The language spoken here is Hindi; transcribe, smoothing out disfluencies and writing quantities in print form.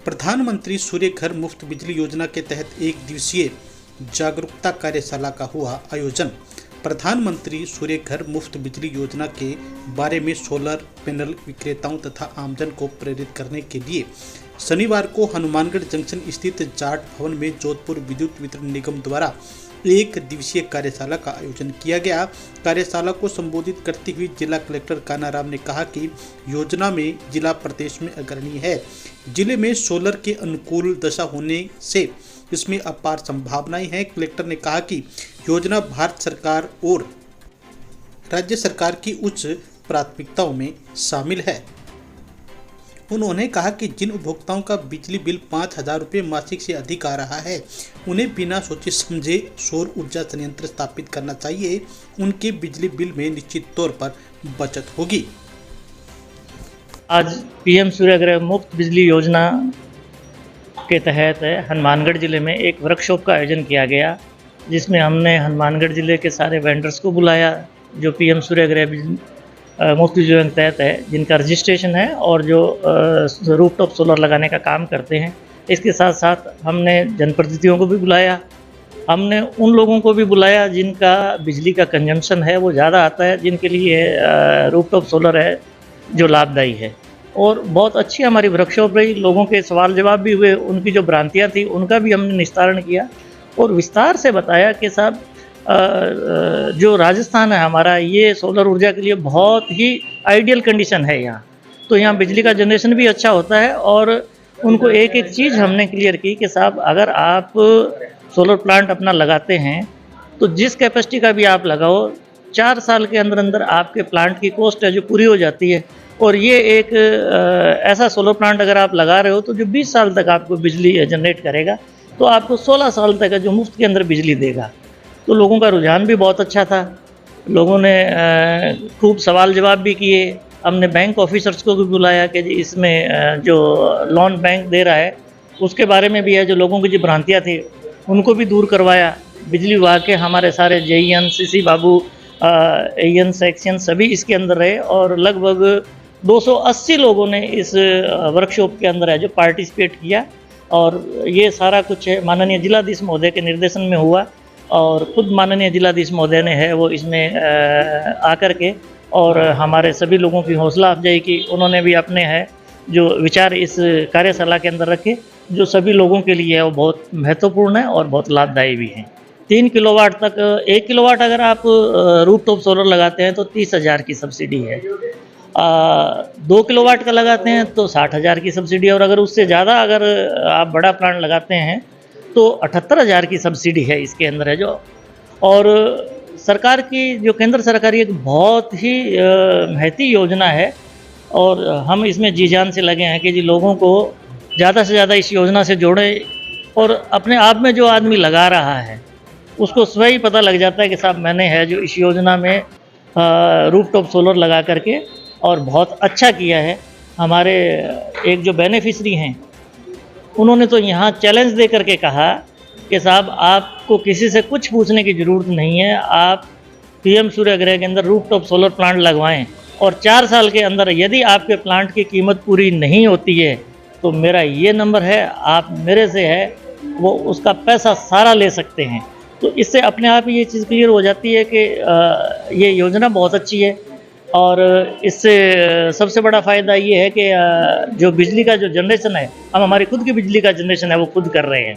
प्रधानमंत्री सूर्य घर मुफ्त बिजली योजना के तहत एक दिवसीय जागरूकता कार्यशाला का हुआ आयोजन। प्रधानमंत्री सूर्य घर मुफ्त बिजली योजना के बारे में सोलर पैनल विक्रेताओं तथा आमजन को प्रेरित करने के लिए शनिवार को हनुमानगढ़ जंक्शन स्थित जाट भवन में जोधपुर विद्युत वितरण निगम द्वारा एक दिवसीय कार्यशाला का आयोजन किया गया। कार्यशाला को संबोधित करते हुए जिला कलेक्टर कानाराम ने कहा कि योजना में जिला प्रदेश में अग्रणी है। जिले में सोलर के अनुकूल दशा होने से इसमें अपार संभावनाएं हैं। कलेक्टर ने कहा कि योजना भारत सरकार और राज्य सरकार की उच्च प्राथमिकताओं में शामिल है। उन्होंने कहा कि जिन उपभोक्ताओं का बिजली बिल 5,000 रुपये मासिक से अधिक आ रहा है, उन्हें बिना सोचे समझे सौर ऊर्जा संयंत्र स्थापित करना चाहिए। उनके बिजली बिल में निश्चित तौर पर बचत होगी। आज पीएम सूर्यघर मुफ्त बिजली योजना के तहत हनुमानगढ़ ज़िले में एक वर्कशॉप का आयोजन किया गया, जिसमें हमने हनुमानगढ़ ज़िले के सारे वेंडर्स को बुलाया जो पीएम सूर्यघर मुफ्त बिजली योजना के तहत है, जिनका रजिस्ट्रेशन है और जो रूफटॉप सोलर लगाने का काम करते हैं। इसके साथ साथ हमने जनप्रतिनिधियों को भी बुलाया। हमने उन लोगों को भी बुलाया जिनका बिजली का कंजम्पशन है वो ज़्यादा आता है, जिनके लिए रूफटॉप सोलर है जो लाभदायी है। और बहुत अच्छी हमारी वर्कशॉप रही। लोगों के सवाल जवाब भी हुए, उनकी जो भ्रांतियाँ थी उनका भी हमने निस्तारण किया और विस्तार से बताया कि साहब जो राजस्थान है हमारा, ये सोलर ऊर्जा के लिए बहुत ही आइडियल कंडीशन है यहाँ। तो यहाँ बिजली का जनरेशन भी अच्छा होता है। और उनको एक एक चीज़ हमने क्लियर की कि साहब अगर आप सोलर प्लांट अपना लगाते हैं तो जिस कैपेसिटी का भी आप लगाओ, 4 साल के अंदर अंदर आपके प्लांट की कॉस्ट है जो पूरी हो जाती है। और ये एक ऐसा सोलर प्लांट अगर आप लगा रहे हो तो जो 20 साल तक आपको बिजली जनरेट करेगा, तो आपको 16 साल तक जो मुफ्त के अंदर बिजली देगा। तो लोगों का रुझान भी बहुत अच्छा था। लोगों ने खूब सवाल जवाब भी किए। हमने बैंक ऑफिसर्स को भी बुलाया कि जी इसमें जो लोन बैंक दे रहा है उसके बारे में भी है, जो लोगों की जो भ्रांतियाँ थी उनको भी दूर करवाया। बिजली विभाग के हमारे सारे जेईएन, सीसी बाबू, एएन सेक्शन सभी इसके अंदर रहे और लगभग 280 लोगों ने इस वर्कशॉप के अंदर है जो पार्टिसिपेट किया। और ये सारा कुछ माननीय जिलाधीश महोदय के निर्देशन में हुआ और खुद माननीय जिलाधीश महोदय ने है वो इसमें आकर के और हमारे सभी लोगों की हौसला अफजाई की। उन्होंने भी अपने है जो विचार इस कार्यशाला के अंदर रखे, जो सभी लोगों के लिए है वो बहुत महत्वपूर्ण है और बहुत लाभदायी भी हैं। 3 किलोवाट तक, 1 किलोवाट अगर आप रूफटॉप सोलर लगाते हैं तो 30,000 की सब्सिडी है। 2 किलोवाट का लगाते हैं तो 60,000 की सब्सिडी है। और अगर उससे ज़्यादा अगर आप बड़ा प्लांट लगाते हैं तो 78,000 की सब्सिडी है इसके अंदर है जो। और सरकार की जो केंद्र सरकार की एक बहुत ही महती योजना है और हम इसमें जी जान से लगे हैं कि जी लोगों को ज़्यादा से ज़्यादा इस योजना से जोड़ें। और अपने आप में जो आदमी लगा रहा है उसको स्वयं ही पता लग जाता है कि साहब मैंने है जो इस योजना में रूफटॉप सोलर लगा करके और बहुत अच्छा किया है। हमारे एक जो बेनिफिशरी हैं उन्होंने तो यहाँ चैलेंज दे करके कहा कि साहब आपको किसी से कुछ पूछने की ज़रूरत नहीं है, आप पीएम सूर्यघर के अंदर रूफटॉप सोलर प्लांट लगवाएं और 4 साल के अंदर यदि आपके प्लांट की कीमत पूरी नहीं होती है तो मेरा ये नंबर है, आप मेरे से है वो उसका पैसा सारा ले सकते हैं। तो इससे अपने आप ही ये चीज़ क्लियर हो जाती है कि ये योजना बहुत अच्छी है। और इससे सबसे बड़ा फ़ायदा ये है कि जो बिजली का जो जनरेशन है, हम हमारी खुद की बिजली का जनरेशन है वो खुद कर रहे हैं।